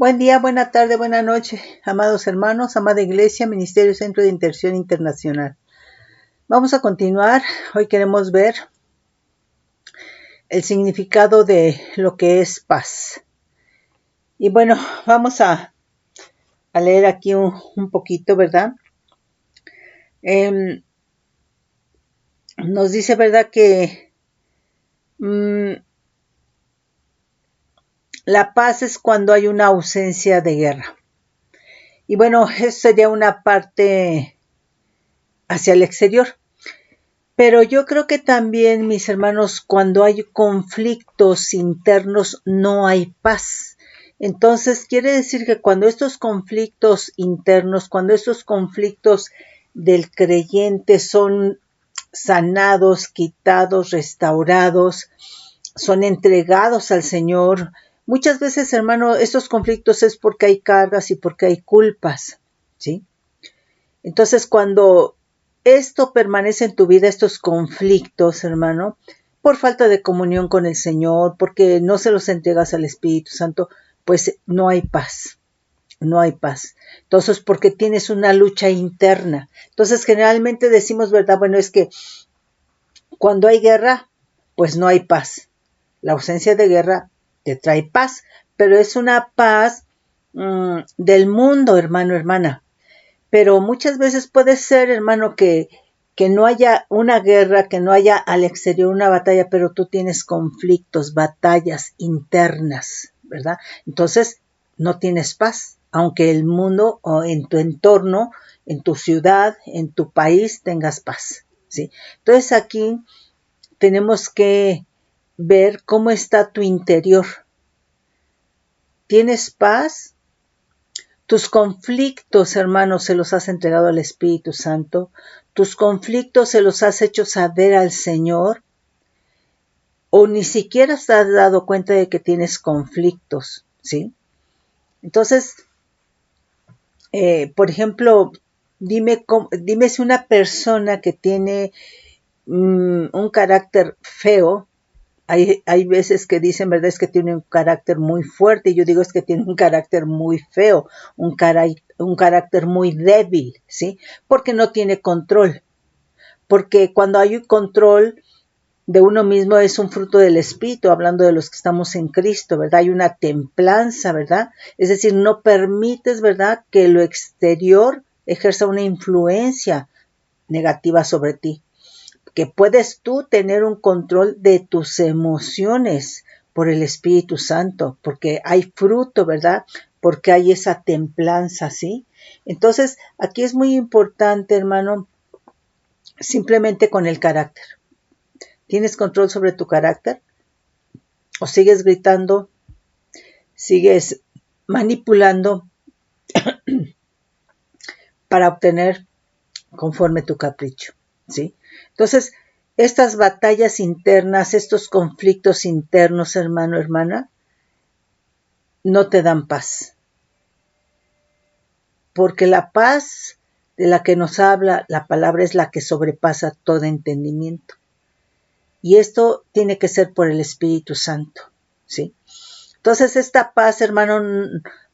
Buen día, buena tarde, buena noche, amados hermanos, amada iglesia, Ministerio Centro de Intercesión Internacional. Vamos a continuar. Hoy queremos ver el significado de lo que es paz. Y bueno, vamos a leer aquí un poquito, ¿verdad? Nos dice, ¿verdad?, que la paz es cuando hay una ausencia de guerra. Y bueno, eso sería una parte hacia el exterior. Pero yo creo que también, mis hermanos, cuando hay conflictos internos no hay paz. Entonces, quiere decir que cuando estos conflictos internos, cuando estos conflictos del creyente son sanados, quitados, restaurados, son entregados al Señor, muchas veces, hermano, estos conflictos es porque hay cargas y porque hay culpas, ¿sí? Entonces, cuando esto permanece en tu vida, estos conflictos, hermano, por falta de comunión con el Señor, porque no se los entregas al Espíritu Santo, pues no hay paz, no hay paz. Entonces, porque tienes una lucha interna. Entonces, generalmente decimos, ¿verdad? Bueno, es que cuando hay guerra, pues no hay paz. La ausencia de guerra te trae paz, pero es una paz del mundo, hermano, hermana. Pero muchas veces puede ser, hermano, que no haya una guerra, que no haya al exterior una batalla, pero tú tienes conflictos, batallas internas, ¿verdad? Entonces, no tienes paz, aunque el mundo o en tu entorno, en tu ciudad, en tu país, tengas paz, ¿sí? Entonces, aquí tenemos que ver cómo está tu interior. ¿Tienes paz? Tus conflictos, hermanos, se los has entregado al Espíritu Santo. Tus conflictos se los has hecho saber al Señor. O ni siquiera te has dado cuenta de que tienes conflictos, ¿sí? Entonces, por ejemplo, dime si una persona que tiene un carácter feo, hay veces que dicen, ¿verdad?, es que tiene un carácter muy fuerte, y yo digo es que tiene un carácter muy feo, un carácter muy débil, ¿sí? Porque no tiene control. Porque cuando hay un control de uno mismo es un fruto del Espíritu, hablando de los que estamos en Cristo, ¿verdad? Hay una templanza, ¿verdad? Es decir, no permites, ¿verdad?, que lo exterior ejerza una influencia negativa sobre ti. Que puedes tú tener un control de tus emociones por el Espíritu Santo, porque hay fruto, ¿verdad? Porque hay esa templanza, ¿sí? Entonces, aquí es muy importante, hermano, simplemente con el carácter. ¿Tienes control sobre tu carácter? ¿O sigues gritando? ¿Sigues manipulando para obtener conforme tu capricho? ¿Sí? Entonces, estas batallas internas, estos conflictos internos, hermano, hermana, no te dan paz. Porque la paz de la que nos habla la palabra es la que sobrepasa todo entendimiento. Y esto tiene que ser por el Espíritu Santo, ¿sí? Entonces, esta paz, hermano,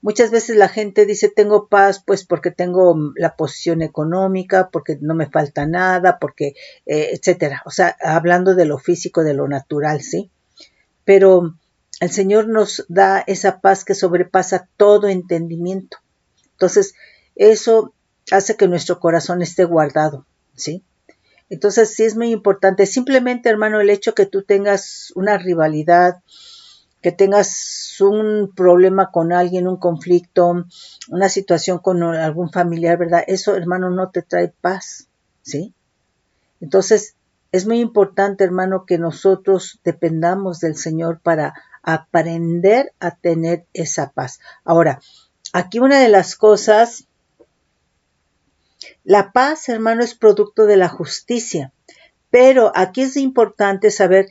muchas veces la gente dice, tengo paz pues porque tengo la posición económica, porque no me falta nada, porque, etcétera. O sea, hablando de lo físico, de lo natural, ¿sí? Pero el Señor nos da esa paz que sobrepasa todo entendimiento. Entonces, eso hace que nuestro corazón esté guardado, ¿sí? Entonces, sí es muy importante. Simplemente, hermano, el hecho que tú tengas una rivalidad, que tengas un problema con alguien, un conflicto, una situación con algún familiar, ¿verdad? Eso, hermano, no te trae paz, ¿sí? Entonces, es muy importante, hermano, que nosotros dependamos del Señor para aprender a tener esa paz. Ahora, aquí una de las cosas, la paz, hermano, es producto de la justicia, pero aquí es importante saber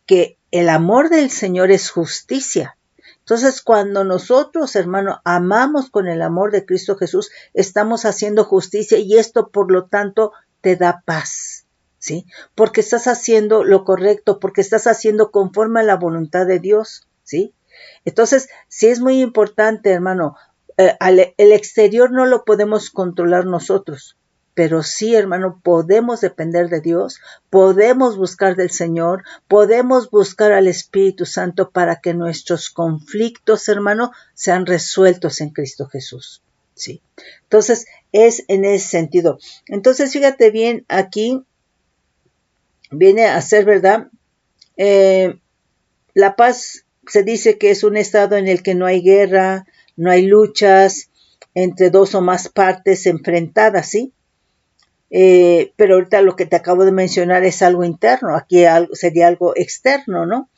que el amor del Señor es justicia. Entonces, cuando nosotros, hermano, amamos con el amor de Cristo Jesús, estamos haciendo justicia y esto, por lo tanto, te da paz, ¿sí? Porque estás haciendo lo correcto, porque estás haciendo conforme a la voluntad de Dios, ¿sí? Entonces, sí es muy importante, hermano, el exterior no lo podemos controlar nosotros, pero sí, hermano, podemos depender de Dios, podemos buscar del Señor, podemos buscar al Espíritu Santo para que nuestros conflictos, hermano, sean resueltos en Cristo Jesús. Sí. Entonces, es en ese sentido. Entonces, fíjate bien, aquí viene a ser, ¿verdad? La paz se dice que es un estado en el que no hay guerra, no hay luchas entre dos o más partes enfrentadas, ¿sí? Pero ahorita lo que te acabo de mencionar es algo interno, aquí sería algo externo, ¿no?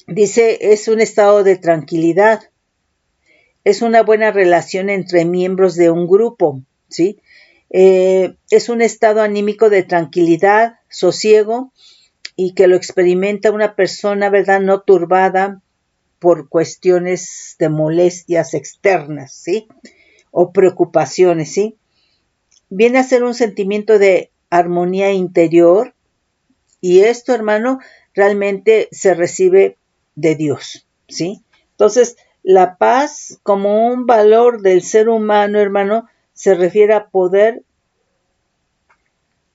Dice, es un estado de tranquilidad, es una buena relación entre miembros de un grupo, ¿sí? Es un estado anímico de tranquilidad, sosiego, y que lo experimenta una persona, ¿verdad?, no turbada por cuestiones de molestias externas, ¿sí? O preocupaciones, ¿sí? Viene a ser un sentimiento de armonía interior, y esto, hermano, realmente se recibe de Dios, ¿sí? Entonces, la paz como un valor del ser humano, hermano, se refiere a poder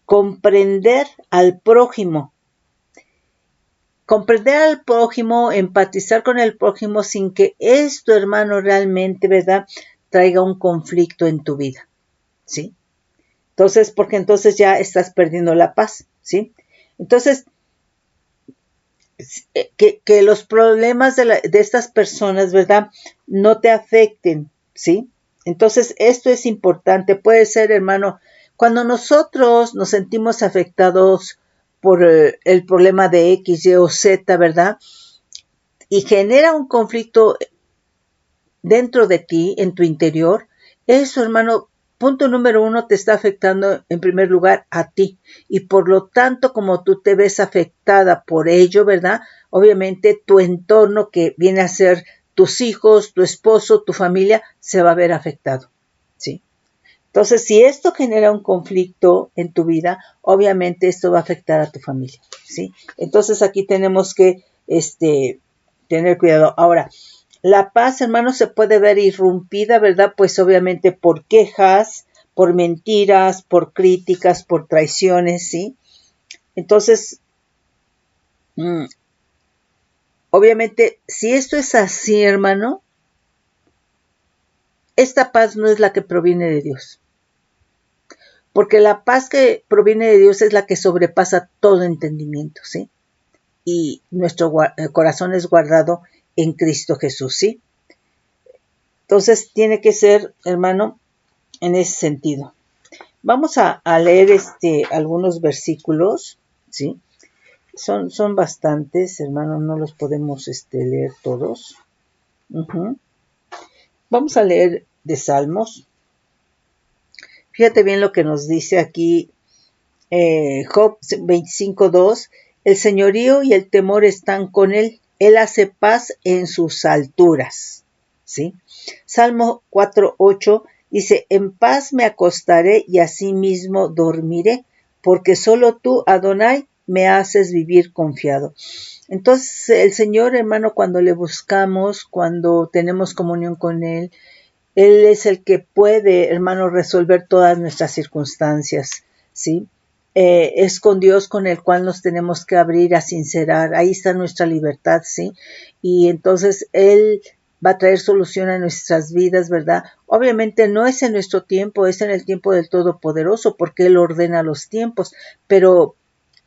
comprender al prójimo, empatizar con el prójimo sin que esto, hermano, realmente, ¿verdad?, traiga un conflicto en tu vida, ¿sí? Entonces, porque entonces ya estás perdiendo la paz, ¿sí? Entonces, que los problemas de estas personas, ¿verdad?, no te afecten, ¿sí? Entonces, esto es importante. Puede ser, hermano, cuando nosotros nos sentimos afectados por el problema de X, Y o Z, ¿verdad?, y genera un conflicto dentro de ti, en tu interior, eso, hermano, punto número 1, te está afectando en primer lugar a ti. Y por lo tanto, como tú te ves afectada por ello, ¿verdad?, obviamente tu entorno, que viene a ser tus hijos, tu esposo, tu familia, se va a ver afectado, ¿sí? Entonces, si esto genera un conflicto en tu vida, obviamente esto va a afectar a tu familia, ¿sí? Entonces, aquí tenemos que tener cuidado. Ahora, la paz, hermano, se puede ver irrumpida, ¿verdad? Pues obviamente por quejas, por mentiras, por críticas, por traiciones, ¿sí? Entonces, obviamente, si esto es así, hermano, esta paz no es la que proviene de Dios. Porque la paz que proviene de Dios es la que sobrepasa todo entendimiento, ¿sí? Y nuestro corazón es guardado en Cristo Jesús, ¿sí? Entonces, tiene que ser, hermano, en ese sentido. Vamos a leer algunos versículos, ¿sí? Son bastantes, hermano, no los podemos leer todos. Vamos a leer de Salmos. Fíjate bien lo que nos dice aquí Job 25:2. El señorío y el temor están con él. Él hace paz en sus alturas, ¿sí? Salmo 4:8 dice, en paz me acostaré y asimismo dormiré, porque solo tú, Adonai, me haces vivir confiado. Entonces, el Señor, hermano, cuando le buscamos, cuando tenemos comunión con Él es el que puede, hermano, resolver todas nuestras circunstancias, ¿sí? Es con Dios con el cual nos tenemos que abrir a sincerar. Ahí está nuestra libertad, ¿sí? Y entonces Él va a traer solución a nuestras vidas, ¿verdad? Obviamente no es en nuestro tiempo, es en el tiempo del Todopoderoso, porque Él ordena los tiempos, pero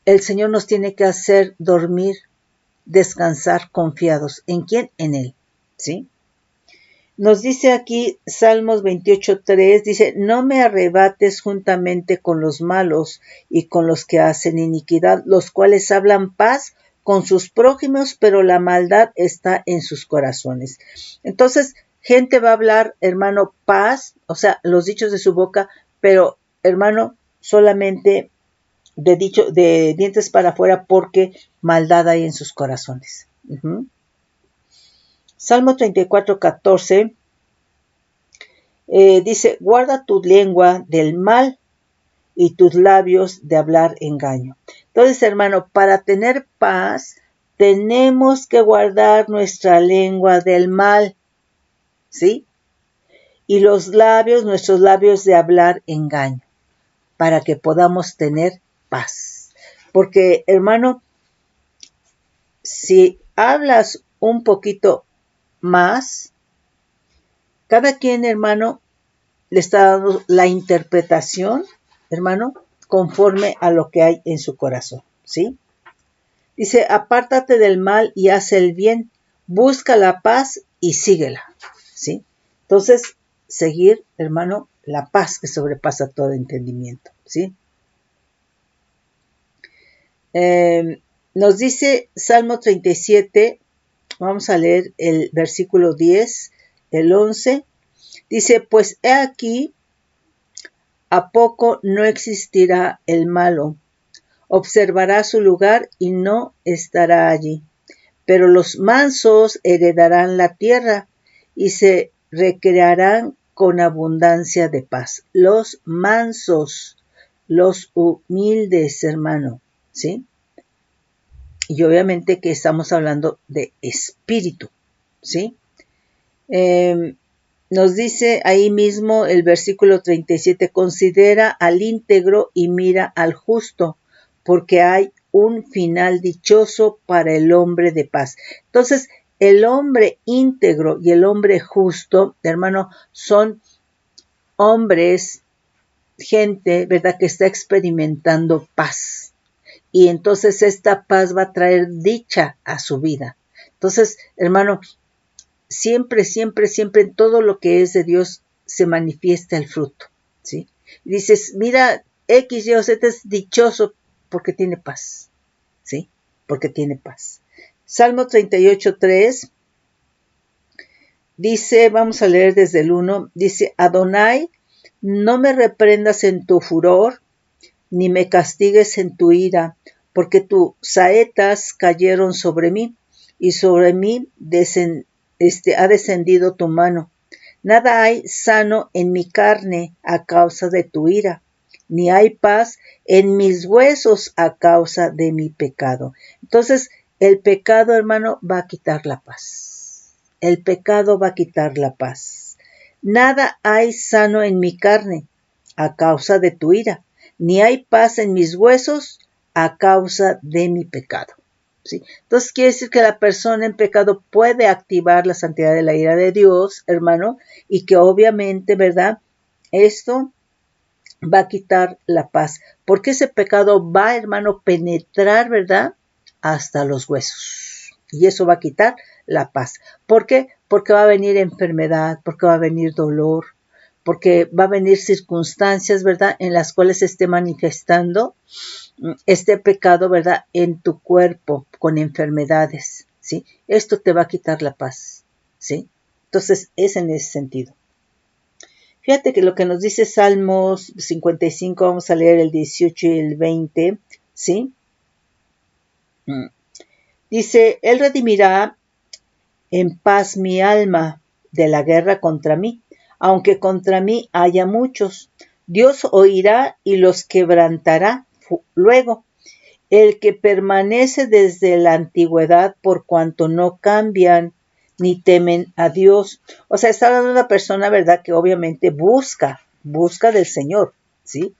el Señor nos tiene que hacer dormir, descansar confiados. ¿En quién? En Él, ¿sí? Nos dice aquí Salmos 28:3, dice, no me arrebates juntamente con los malos y con los que hacen iniquidad, los cuales hablan paz con sus prójimos, pero la maldad está en sus corazones. Entonces, gente va a hablar, hermano, paz, o sea, los dichos de su boca, pero, hermano, solamente de dientes para afuera, porque maldad hay en sus corazones. Salmo 34:14 dice, guarda tu lengua del mal y tus labios de hablar engaño. Entonces, hermano, para tener paz, tenemos que guardar nuestra lengua del mal, ¿sí? Y los labios, nuestros labios de hablar engaño, para que podamos tener paz. Porque, hermano, si hablas un poquito más, cada quien, hermano, le está dando la interpretación, hermano, conforme a lo que hay en su corazón, ¿sí? Dice, apártate del mal y haz el bien, busca la paz y síguela, ¿sí? Entonces, seguir, hermano, la paz que sobrepasa todo entendimiento, ¿sí? Nos dice Salmo 37, vamos a leer el versículo 10, el 11, dice, pues he aquí, ¿a poco no existirá el malo? Observará su lugar y no estará allí. Pero los mansos heredarán la tierra y se recrearán con abundancia de paz. Los mansos, los humildes, hermano, ¿sí? Y obviamente que estamos hablando de espíritu, ¿sí? Nos dice ahí mismo el versículo 37, considera al íntegro y mira al justo, porque hay un final dichoso para el hombre de paz. Entonces, el hombre íntegro y el hombre justo, hermano, son hombres, gente, ¿verdad?, que está experimentando paz. Y entonces esta paz va a traer dicha a su vida. Entonces, hermano, siempre, siempre, siempre en todo lo que es de Dios se manifiesta el fruto, ¿sí? Y dices, mira, X, Y o Z es dichoso porque tiene paz, ¿sí? Porque tiene paz. Salmo 38:3 dice, vamos a leer desde el 1, dice, Adonai, no me reprendas en tu furor, ni me castigues en tu ira, porque tus saetas cayeron sobre mí, y sobre mí ha descendido tu mano. Nada hay sano en mi carne a causa de tu ira, ni hay paz en mis huesos a causa de mi pecado. Entonces, el pecado, hermano, va a quitar la paz. El pecado va a quitar la paz. Nada hay sano en mi carne a causa de tu ira, ni hay paz en mis huesos a causa de mi pecado. ¿Sí? Entonces quiere decir que la persona en pecado puede activar la santidad de la ira de Dios, hermano, y que obviamente, ¿verdad? Esto va a quitar la paz, porque ese pecado va, hermano, penetrar, ¿verdad?, hasta los huesos. Y eso va a quitar la paz. ¿Por qué? Porque va a venir enfermedad, porque va a venir dolor, porque va a venir circunstancias, ¿verdad?, en las cuales se esté manifestando este pecado, ¿verdad?, en tu cuerpo, con enfermedades, ¿sí? Esto te va a quitar la paz, ¿sí? Entonces, es en ese sentido. Fíjate que lo que nos dice Salmos 55, vamos a leer el 18 y el 20, ¿sí? Dice, Él redimirá en paz mi alma de la guerra contra mí, aunque contra mí haya muchos. Dios oirá y los quebrantará luego. El que permanece desde la antigüedad por cuanto no cambian ni temen a Dios. O sea, está hablando de una persona, ¿verdad?, que obviamente busca del Señor, ¿sí?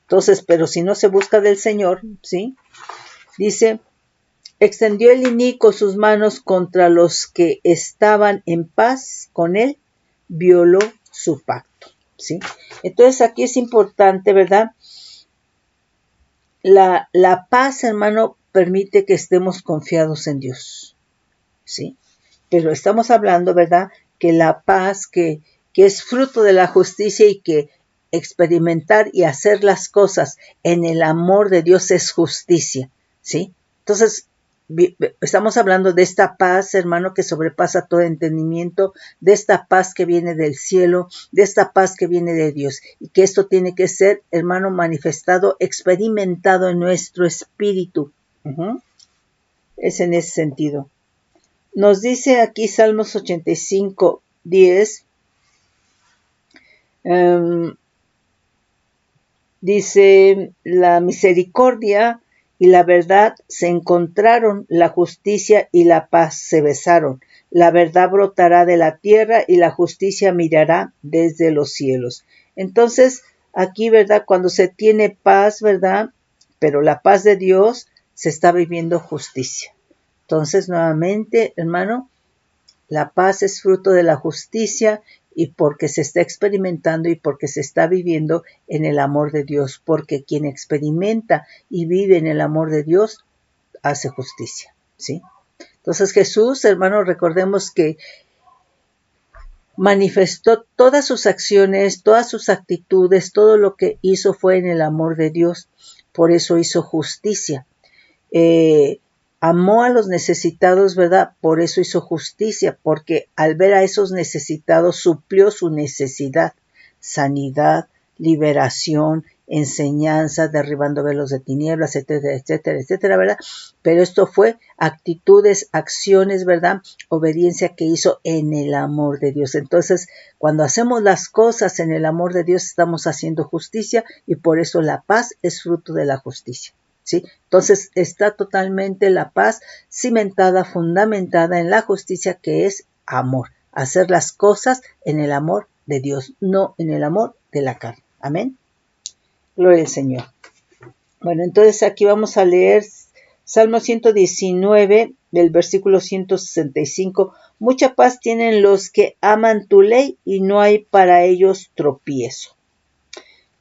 Entonces, pero si no se busca del Señor, ¿sí? Dice, extendió el inicuo sus manos contra los que estaban en paz con él, violó su pacto, ¿sí? Entonces aquí es importante, ¿verdad? La paz, hermano, permite que estemos confiados en Dios, ¿sí? Pero estamos hablando, ¿verdad?, que la paz que es fruto de la justicia y que experimentar y hacer las cosas en el amor de Dios es justicia, ¿sí? Entonces, estamos hablando de esta paz, hermano, que sobrepasa todo entendimiento, de esta paz que viene del cielo, de esta paz que viene de Dios, y que esto tiene que ser, hermano, manifestado, experimentado en nuestro espíritu. Es en ese sentido. Nos dice aquí Salmos 85:10, dice, la misericordia y la verdad se encontraron, la justicia y la paz se besaron. La verdad brotará de la tierra y la justicia mirará desde los cielos. Entonces, aquí, ¿verdad? Cuando se tiene paz, ¿verdad? Pero la paz de Dios, se está viviendo justicia. Entonces, nuevamente, hermano, la paz es fruto de la justicia y porque se está experimentando y porque se está viviendo en el amor de Dios, porque quien experimenta y vive en el amor de Dios hace justicia, ¿sí? Entonces Jesús, hermanos, recordemos que manifestó todas sus acciones, todas sus actitudes, todo lo que hizo fue en el amor de Dios, por eso hizo justicia. Amó a los necesitados, ¿verdad? Por eso hizo justicia, porque al ver a esos necesitados suplió su necesidad, sanidad, liberación, enseñanza, derribando velos de tinieblas, etcétera, etcétera, etcétera, ¿verdad? Pero esto fue actitudes, acciones, ¿verdad? Obediencia que hizo en el amor de Dios. Entonces, cuando hacemos las cosas en el amor de Dios, estamos haciendo justicia y por eso la paz es fruto de la justicia. ¿Sí? Entonces está totalmente la paz cimentada, fundamentada en la justicia que es amor. Hacer las cosas en el amor de Dios, no en el amor de la carne. Amén. Gloria al Señor. Bueno, entonces aquí vamos a leer Salmo 119 del versículo 165. Mucha paz tienen los que aman tu ley y no hay para ellos tropiezo.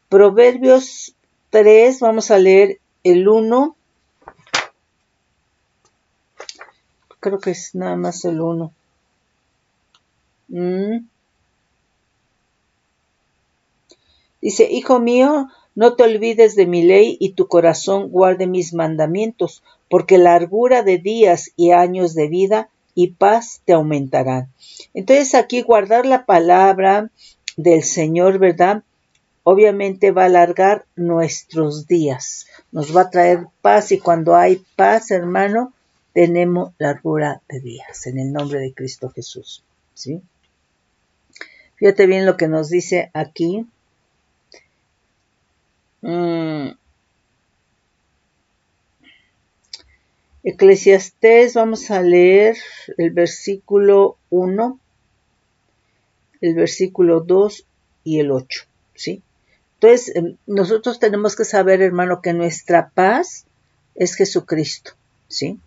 Proverbios 3, vamos a leer el 1. Creo que es nada más el 1. Dice, hijo mío, no te olvides de mi ley y tu corazón guarde mis mandamientos, porque largura de días y años de vida y paz te aumentarán. Entonces aquí guardar la palabra del Señor, ¿verdad? Obviamente va a alargar nuestros días, nos va a traer paz y cuando hay paz, hermano, tenemos largura de días en el nombre de Cristo Jesús, ¿sí? Fíjate bien lo que nos dice aquí. Eclesiastés, vamos a leer el versículo 1, el versículo 2 y el 8, ¿sí? Entonces, nosotros tenemos que saber, hermano, que nuestra paz es Jesucristo, ¿sí?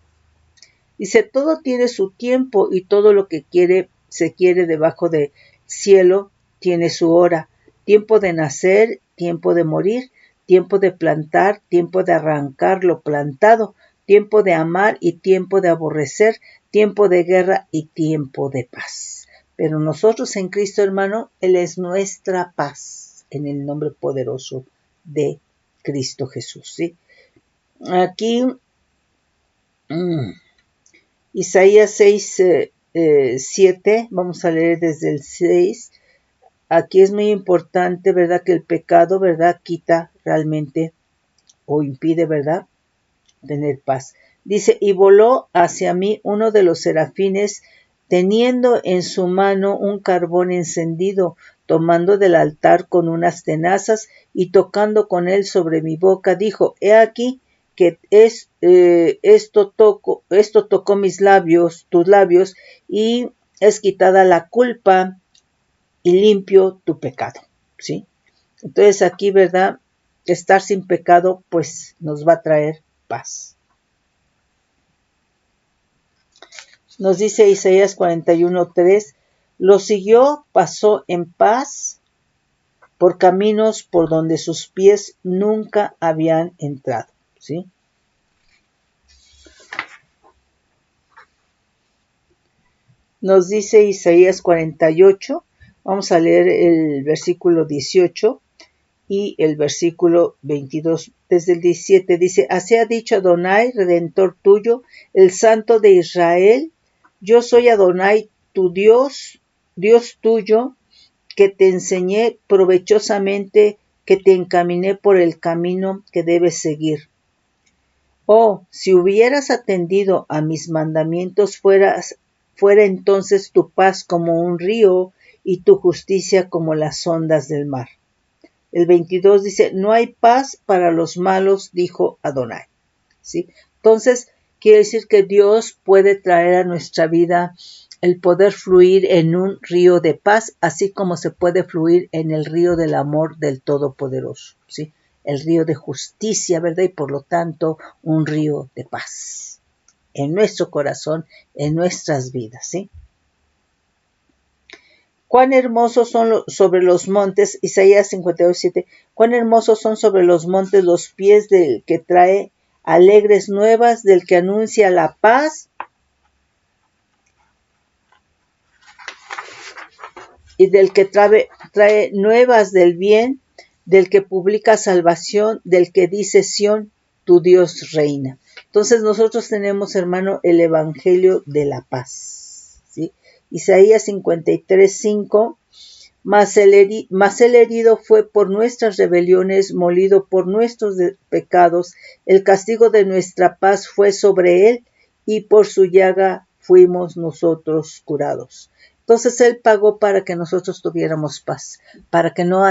Dice, todo tiene su tiempo y todo lo que se quiere debajo del cielo tiene su hora. Tiempo de nacer, tiempo de morir, tiempo de plantar, tiempo de arrancar lo plantado, tiempo de amar y tiempo de aborrecer, tiempo de guerra y tiempo de paz. Pero nosotros en Cristo, hermano, Él es nuestra paz, en el nombre poderoso de Cristo Jesús, ¿sí? Aquí... Isaías 6, 7, vamos a leer desde el 6. Aquí es muy importante, ¿verdad? Que el pecado, ¿verdad? Quita realmente o impide, ¿verdad? Tener paz. Dice, y voló hacia mí uno de los serafines, teniendo en su mano un carbón encendido, tomando del altar con unas tenazas y tocando con él sobre mi boca, dijo, he aquí que esto tocó mis labios, tus labios, y es quitada la culpa y limpio tu pecado, ¿sí? Entonces aquí, ¿verdad? Estar sin pecado, pues nos va a traer paz. Nos dice Isaías 41:3, lo siguió, pasó en paz por caminos por donde sus pies nunca habían entrado, ¿sí? Nos dice Isaías 48, vamos a leer el versículo 18 y el versículo 22, desde el 17, dice, así ha dicho Adonai, Redentor tuyo, el Santo de Israel, yo soy Adonai, tu Dios, Dios tuyo, que te enseñé provechosamente, que te encaminé por el camino que debes seguir. Oh, si hubieras atendido a mis mandamientos, fuera entonces tu paz como un río y tu justicia como las ondas del mar. El 22 dice, no hay paz para los malos, dijo Adonai. ¿sí? Entonces, quiere decir que Dios puede traer a nuestra vida el poder fluir en un río de paz, así como se puede fluir en el río del amor del Todopoderoso, ¿sí? El río de justicia, ¿verdad? Y por lo tanto, un río de paz en nuestro corazón, en nuestras vidas, ¿sí? Cuán hermosos son sobre los montes, Isaías 52:7, cuán hermosos son sobre los montes los pies del que trae alegres nuevas, del que anuncia la paz y del que trae nuevas del bien, del que publica salvación, del que dice Sión, tu Dios reina. Entonces nosotros tenemos, hermano, el evangelio de la paz, ¿sí? Isaías 53:5, mas el herido fue por nuestras rebeliones, molido por nuestros pecados, el castigo de nuestra paz fue sobre él, y por su llaga fuimos nosotros curados. Entonces Él pagó para que nosotros tuviéramos paz, para que no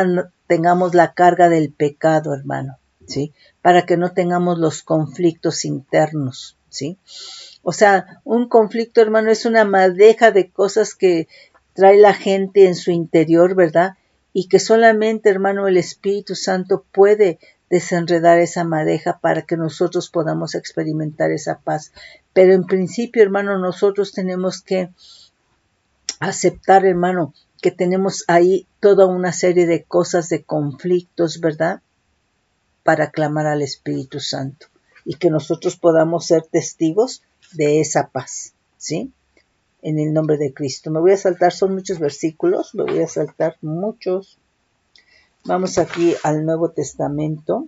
tengamos la carga del pecado, hermano, ¿sí? Para que no tengamos los conflictos internos, ¿sí? O sea, un conflicto, hermano, es una madeja de cosas que trae la gente en su interior, ¿verdad? Y que solamente, hermano, el Espíritu Santo puede desenredar esa madeja para que nosotros podamos experimentar esa paz. Pero en principio, hermano, nosotros tenemos que aceptar, hermano, que tenemos ahí toda una serie de cosas, de conflictos, ¿verdad? Para clamar al Espíritu Santo y que nosotros podamos ser testigos de esa paz, ¿sí? En el nombre de Cristo. Me voy a saltar, son muchos versículos, me voy a saltar muchos. Vamos aquí al Nuevo Testamento.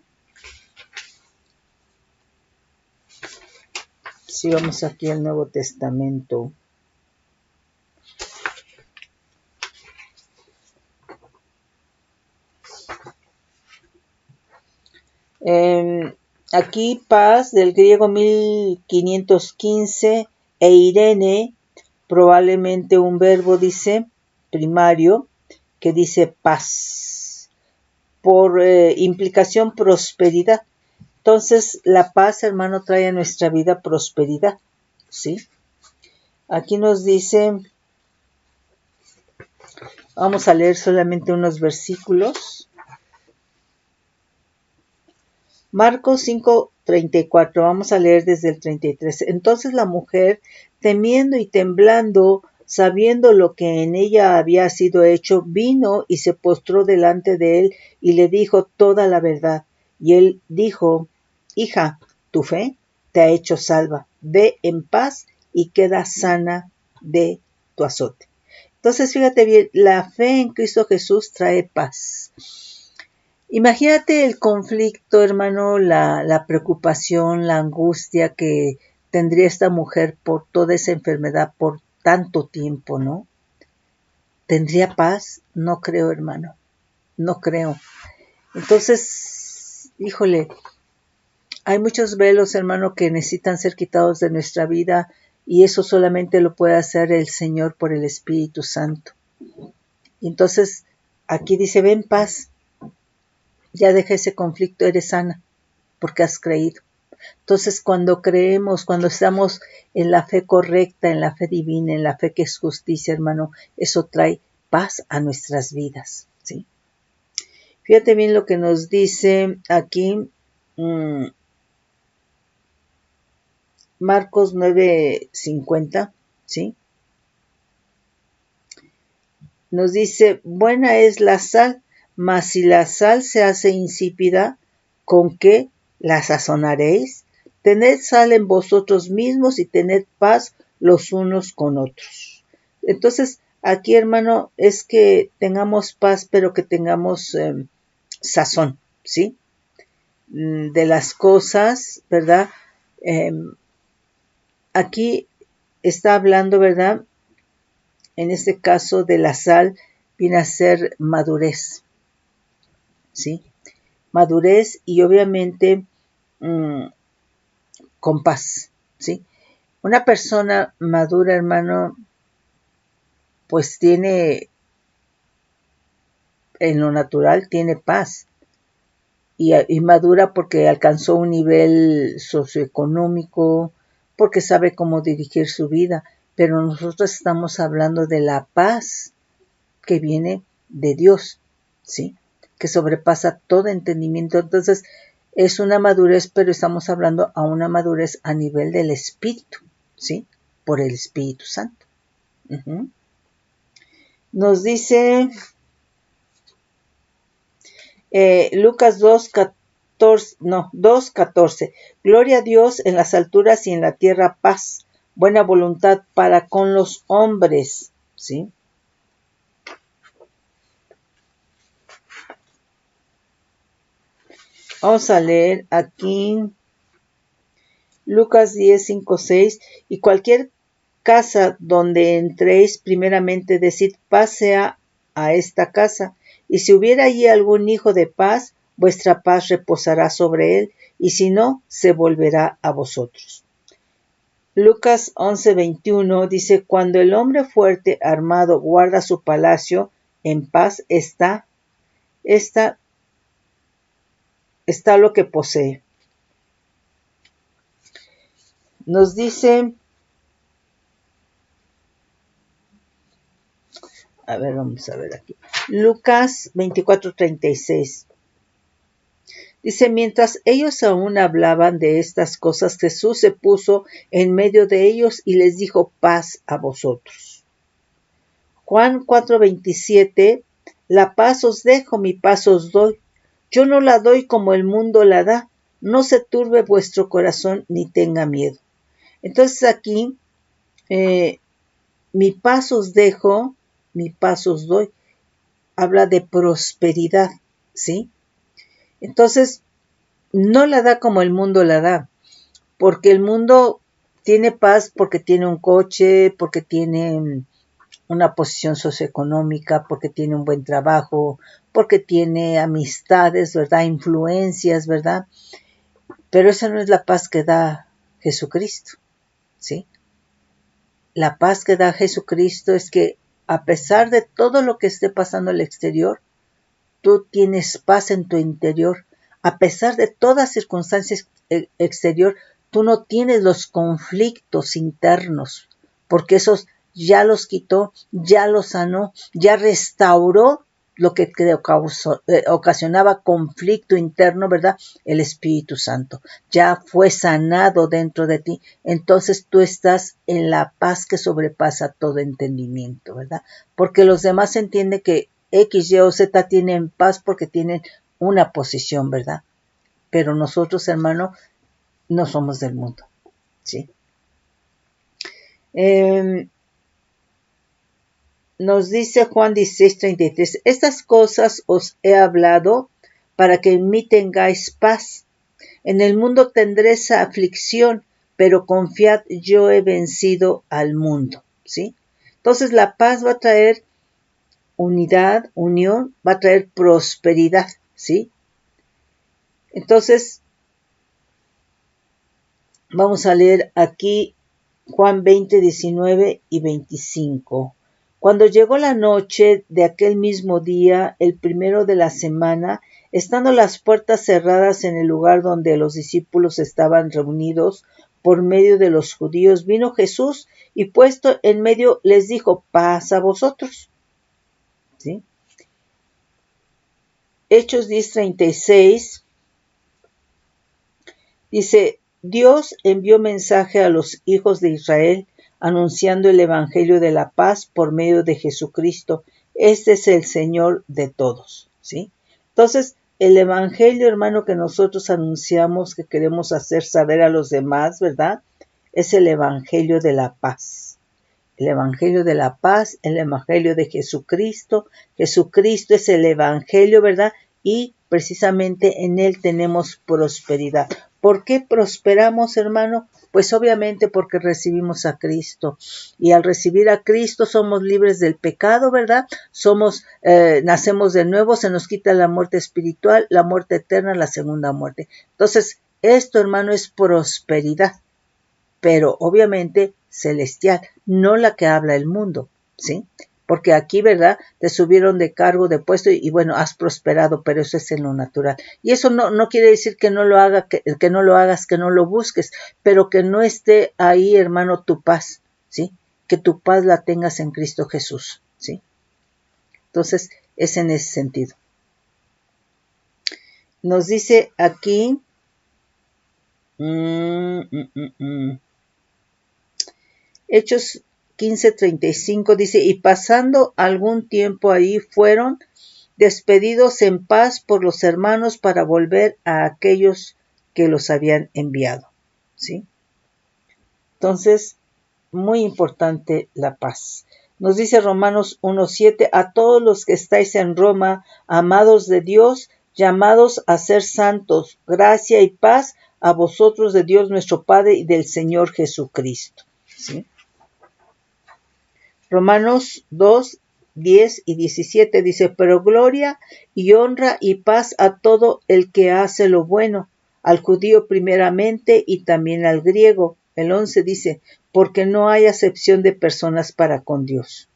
Sí, vamos aquí al Nuevo Testamento. Aquí paz, del griego 1515, e Irene, probablemente un verbo, dice, primario, que dice paz. Por implicación, prosperidad. Entonces, la paz, hermano, trae a nuestra vida prosperidad, ¿sí? Aquí nos dice, vamos a leer solamente unos versículos. Marcos 5:34, vamos a leer desde el 33. Entonces la mujer, temiendo y temblando, sabiendo lo que en ella había sido hecho, vino y se postró delante de él y le dijo toda la verdad. Y él dijo, hija, tu fe te ha hecho salva, ve en paz y queda sana de tu azote. Entonces fíjate bien, la fe en Cristo Jesús trae paz. Imagínate el conflicto, hermano, la preocupación, la angustia que tendría esta mujer por toda esa enfermedad por tanto tiempo, ¿no? ¿Tendría paz? No creo, hermano, no creo. Entonces, híjole, hay muchos velos, hermano, que necesitan ser quitados de nuestra vida y eso solamente lo puede hacer el Señor por el Espíritu Santo. Y entonces, aquí dice, ven paz, ya deja ese conflicto, eres sana, porque has creído. Entonces, cuando creemos, cuando estamos en la fe correcta, en la fe divina, en la fe que es justicia, hermano, eso trae paz a nuestras vidas, ¿sí? Fíjate bien lo que nos dice aquí Marcos 9:50, ¿sí? Nos dice, buena es la sal, mas si la sal se hace insípida, ¿con qué la sazonaréis? Tened sal en vosotros mismos y tened paz los unos con otros. Entonces, aquí, hermano, es que tengamos paz, pero que tengamos sazón, ¿sí? De las cosas, ¿verdad? Aquí está hablando, ¿verdad? En este caso de la sal viene a ser madurez, ¿sí? Madurez y obviamente con paz, ¿sí? Una persona madura, hermano, pues tiene, en lo natural, tiene paz. y madura porque alcanzó un nivel socioeconómico, porque sabe cómo dirigir su vida, pero nosotros estamos hablando de la paz que viene de Dios, ¿sí? Que sobrepasa todo entendimiento. Entonces, es una madurez, pero estamos hablando a una madurez a nivel del Espíritu, ¿sí? Por el Espíritu Santo. Uh-huh. Nos dice Lucas 2:14. Gloria a Dios en las alturas y en la tierra paz, buena voluntad para con los hombres, ¿sí? Vamos a leer aquí Lucas 10:5-6. Y cualquier casa donde entréis, primeramente decid paz sea a esta casa. Y si hubiera allí algún hijo de paz, vuestra paz reposará sobre él, y si no, se volverá a vosotros. Lucas 11:21 dice, cuando el hombre fuerte armado guarda su palacio, en paz está lo que posee. Nos dice, a ver, vamos a ver aquí, Lucas 24:36. Dice, mientras ellos aún hablaban de estas cosas, Jesús se puso en medio de ellos y les dijo, paz a vosotros. Juan 4:27, la paz os dejo, mi paz os doy. Yo no la doy como el mundo la da. No se turbe vuestro corazón ni tenga miedo. Entonces aquí, mi paz os dejo, mi paz os doy. Habla de prosperidad, ¿sí? Entonces, no la da como el mundo la da, porque el mundo tiene paz porque tiene un coche, porque tiene una posición socioeconómica, porque tiene un buen trabajo, porque tiene amistades, ¿verdad? Influencias, ¿verdad? Pero esa no es la paz que da Jesucristo, ¿sí? La paz que da Jesucristo es que a pesar de todo lo que esté pasando al exterior, tú tienes paz en tu interior. A pesar de toda circunstancia exterior, tú no tienes los conflictos internos, porque esos ya los quitó, ya los sanó, ya restauró lo que ocasionaba conflicto interno, ¿verdad? El Espíritu Santo. Ya fue sanado dentro de ti. Entonces tú estás en la paz que sobrepasa todo entendimiento, ¿verdad? Porque los demás entienden que X, Y o Z tienen paz porque tienen una posición, ¿verdad? Pero nosotros, hermano, no somos del mundo, ¿sí? Nos dice Juan 16:33, estas cosas os he hablado para que en mí tengáis paz. En el mundo tendréis aflicción, pero confiad, yo he vencido al mundo, ¿sí? Entonces la paz va a traer unidad, unión, va a traer prosperidad, ¿sí? Entonces, vamos a leer aquí Juan 20:19-25. Cuando llegó la noche de aquel mismo día, el primero de la semana, estando las puertas cerradas en el lugar donde los discípulos estaban reunidos por medio de los judíos, vino Jesús y puesto en medio les dijo, paz a vosotros. ¿Sí? Hechos 10:36 dice, Dios envió mensaje a los hijos de Israel anunciando el evangelio de la paz por medio de Jesucristo. Este es el Señor de todos, ¿sí? Entonces, el evangelio, hermano, que nosotros anunciamos, que queremos hacer saber a los demás, ¿verdad? Es el evangelio de la paz. El evangelio de la paz, el evangelio de Jesucristo. Jesucristo es el evangelio, ¿verdad? Y precisamente en él tenemos prosperidad. ¿Por qué prosperamos, hermano? Pues obviamente porque recibimos a Cristo. Y al recibir a Cristo somos libres del pecado, ¿verdad? Nacemos de nuevo, se nos quita la muerte espiritual, la muerte eterna, la segunda muerte. Entonces, esto, hermano, es prosperidad. Pero obviamente celestial, no la que habla el mundo, ¿sí? porque aquí, ¿verdad? Te subieron de cargo, de puesto y bueno, has prosperado, pero eso es en lo natural. Y eso no quiere decir que no lo haga, que no lo hagas, que no lo busques, pero que no esté ahí, hermano, tu paz, ¿sí? Que tu paz la tengas en Cristo Jesús, ¿sí? Entonces, es en ese sentido. Nos dice aquí, Hechos 15:35 dice, y pasando algún tiempo ahí fueron despedidos en paz por los hermanos para volver a aquellos que los habían enviado, ¿sí? Entonces, muy importante la paz. Nos dice Romanos 1:7, a todos los que estáis en Roma, amados de Dios, llamados a ser santos, gracia y paz a vosotros de Dios nuestro Padre y del Señor Jesucristo, ¿sí? Romanos 2:10 y 17 dice, pero gloria y honra y paz a todo el que hace lo bueno, al judío primeramente y también al griego. El 11 dice, porque no hay acepción de personas para con Dios.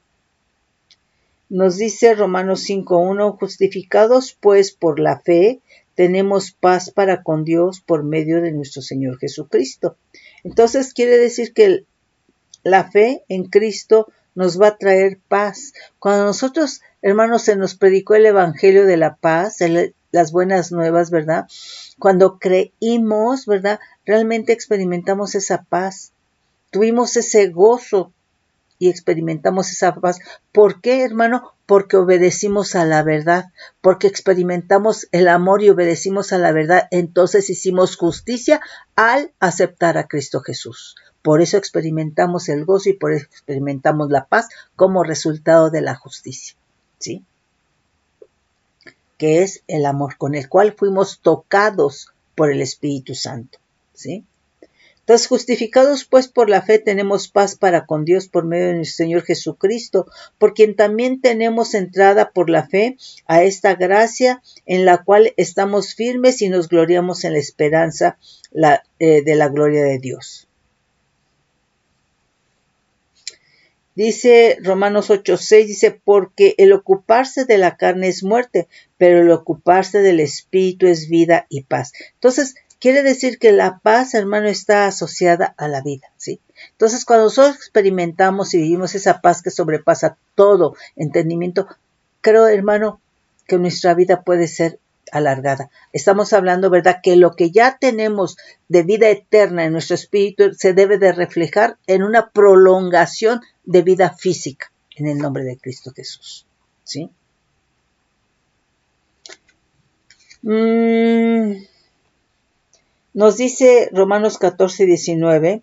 Nos dice Romanos 5:1, justificados pues por la fe, tenemos paz para con Dios por medio de nuestro Señor Jesucristo. Entonces quiere decir que la fe en Cristo nos va a traer paz. Cuando nosotros, hermanos, se nos predicó el Evangelio de la paz, las buenas nuevas, ¿verdad? Cuando creímos, ¿verdad? Realmente experimentamos esa paz. Tuvimos ese gozo y experimentamos esa paz. ¿Por qué, hermano? Porque obedecimos a la verdad, porque experimentamos el amor y obedecimos a la verdad. Entonces hicimos justicia al aceptar a Cristo Jesús. Por eso experimentamos el gozo y por eso experimentamos la paz como resultado de la justicia, ¿sí? Que es el amor con el cual fuimos tocados por el Espíritu Santo, ¿sí? Entonces, justificados pues por la fe tenemos paz para con Dios por medio de nuestro Señor Jesucristo, por quien también tenemos entrada por la fe a esta gracia en la cual estamos firmes y nos gloriamos en la esperanza de la gloria de Dios. Dice Romanos 8:6, dice, porque el ocuparse de la carne es muerte, pero el ocuparse del Espíritu es vida y paz. Entonces, quiere decir que la paz, hermano, está asociada a la vida, ¿sí? Entonces, cuando nosotros experimentamos y vivimos esa paz que sobrepasa todo entendimiento, creo, hermano, que nuestra vida puede ser alargada. Estamos hablando, ¿verdad?, que lo que ya tenemos de vida eterna en nuestro espíritu se debe de reflejar en una prolongación de vida física en el nombre de Cristo Jesús, ¿sí? Nos dice Romanos 14:19,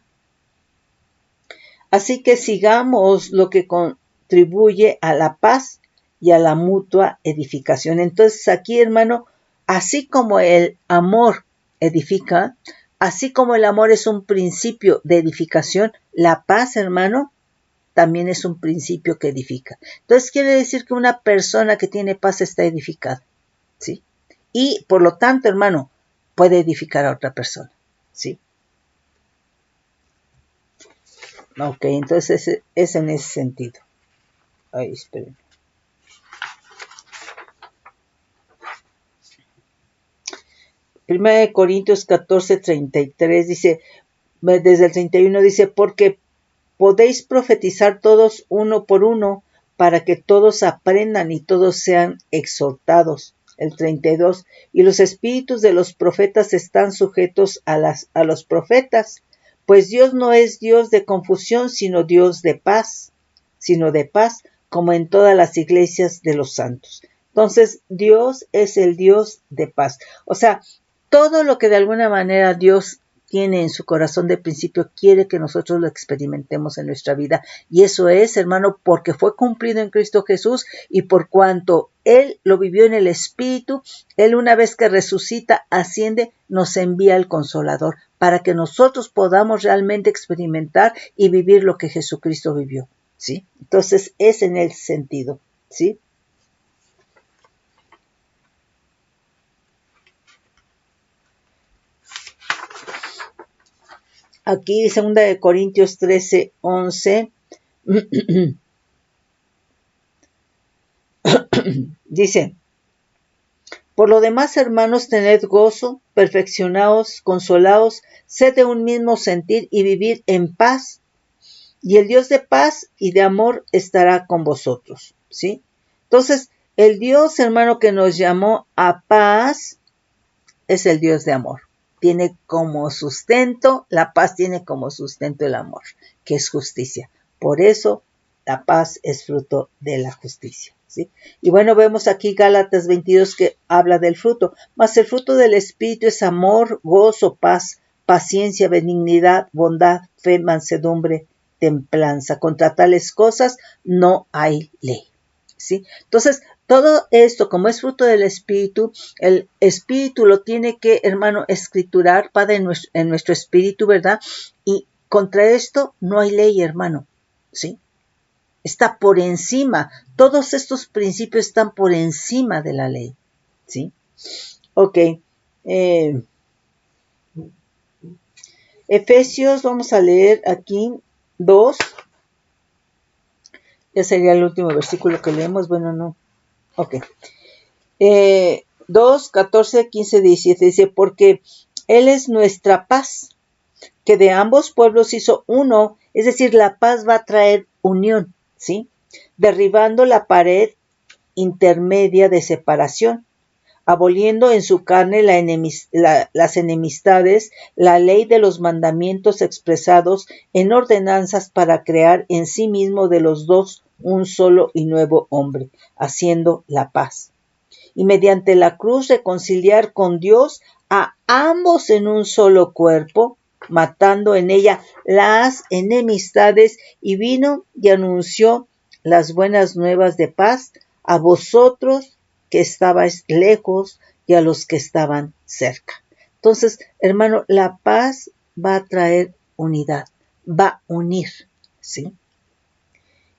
así que sigamos lo que contribuye a la paz y a la mutua edificación. Entonces aquí, hermano, así como el amor edifica, así como el amor es un principio de edificación, la paz, hermano, también es un principio que edifica. Entonces quiere decir que una persona que tiene paz está edificada, ¿sí? Y por lo tanto, hermano, puede edificar a otra persona, ¿sí? Ok, entonces es en ese sentido. Ay, esperen. Primera de Corintios 14:33 dice, desde el 31 dice, porque podéis profetizar todos uno por uno, para que todos aprendan y todos sean exhortados. El 32, y los espíritus de los profetas están sujetos a los profetas, pues Dios no es Dios de confusión, sino Dios de paz, como en todas las iglesias de los santos. Entonces, Dios es el Dios de paz. O sea, todo lo que de alguna manera Dios tiene en su corazón de principio, quiere que nosotros lo experimentemos en nuestra vida. Y eso es, hermano, porque fue cumplido en Cristo Jesús y por cuanto Él lo vivió en el Espíritu, Él una vez que resucita, asciende, nos envía el Consolador para que nosotros podamos realmente experimentar y vivir lo que Jesucristo vivió, ¿sí? Entonces es en el sentido, ¿sí? Aquí 2 de Corintios 13:11 Dice, por lo demás, hermanos, tened gozo, perfeccionaos, consolaos, sed de un mismo sentir y vivir en paz. Y el Dios de paz y de amor estará con vosotros, ¿sí? Entonces, el Dios, hermano, que nos llamó a paz es el Dios de amor. Tiene como sustento, la paz tiene como sustento el amor, que es justicia. Por eso, la paz es fruto de la justicia, ¿sí? Y bueno, vemos aquí Gálatas 22 que habla del fruto. Mas el fruto del Espíritu es amor, gozo, paz, paciencia, benignidad, bondad, fe, mansedumbre, templanza. Contra tales cosas no hay ley, ¿sí? Entonces, todo esto, como es fruto del Espíritu, el Espíritu lo tiene que, hermano, escriturar, Padre, en nuestro espíritu, ¿verdad? Y contra esto no hay ley, hermano, ¿sí? Está por encima, todos estos principios están por encima de la ley, ¿sí? Ok, Efesios, vamos a leer aquí 2, ya sería el último versículo que leemos, bueno, no, ok. 2, 14, 15, 17, dice, porque Él es nuestra paz, que de ambos pueblos hizo uno, es decir, la paz va a traer unión, ¿sí? Derribando la pared intermedia de separación, aboliendo en su carne las enemistades, la ley de los mandamientos expresados en ordenanzas para crear en sí mismo de los dos un solo y nuevo hombre, haciendo la paz. Y mediante la cruz reconciliar con Dios a ambos en un solo cuerpo, matando en ella las enemistades, y vino y anunció las buenas nuevas de paz a vosotros que estabais lejos y a los que estaban cerca. Entonces, hermano, la paz va a traer unidad, va a unir, ¿sí?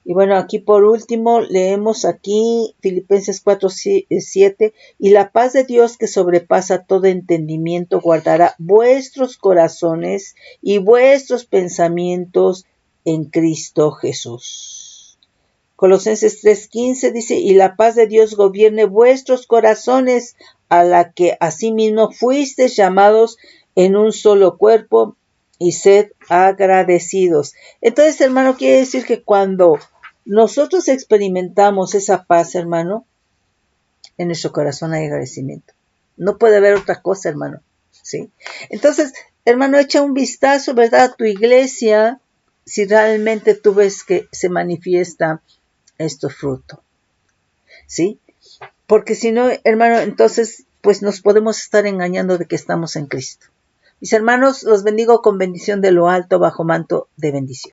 Y bueno, aquí por último leemos aquí Filipenses 4:7, y la paz de Dios que sobrepasa todo entendimiento guardará vuestros corazones y vuestros pensamientos en Cristo Jesús. Colosenses 3:15 dice, y la paz de Dios gobierne vuestros corazones, a la que asimismo fuisteis llamados en un solo cuerpo, y sed agradecidos. Entonces, hermano, quiere decir que cuando nosotros experimentamos esa paz, hermano, en nuestro corazón hay agradecimiento. No puede haber otra cosa, hermano, ¿sí? Entonces, hermano, echa un vistazo, ¿verdad?, a tu iglesia, si realmente tú ves que se manifiesta este fruto, ¿sí? Porque si no, hermano, entonces, pues nos podemos estar engañando de que estamos en Cristo. Mis hermanos, los bendigo con bendición de lo alto, bajo manto de bendición.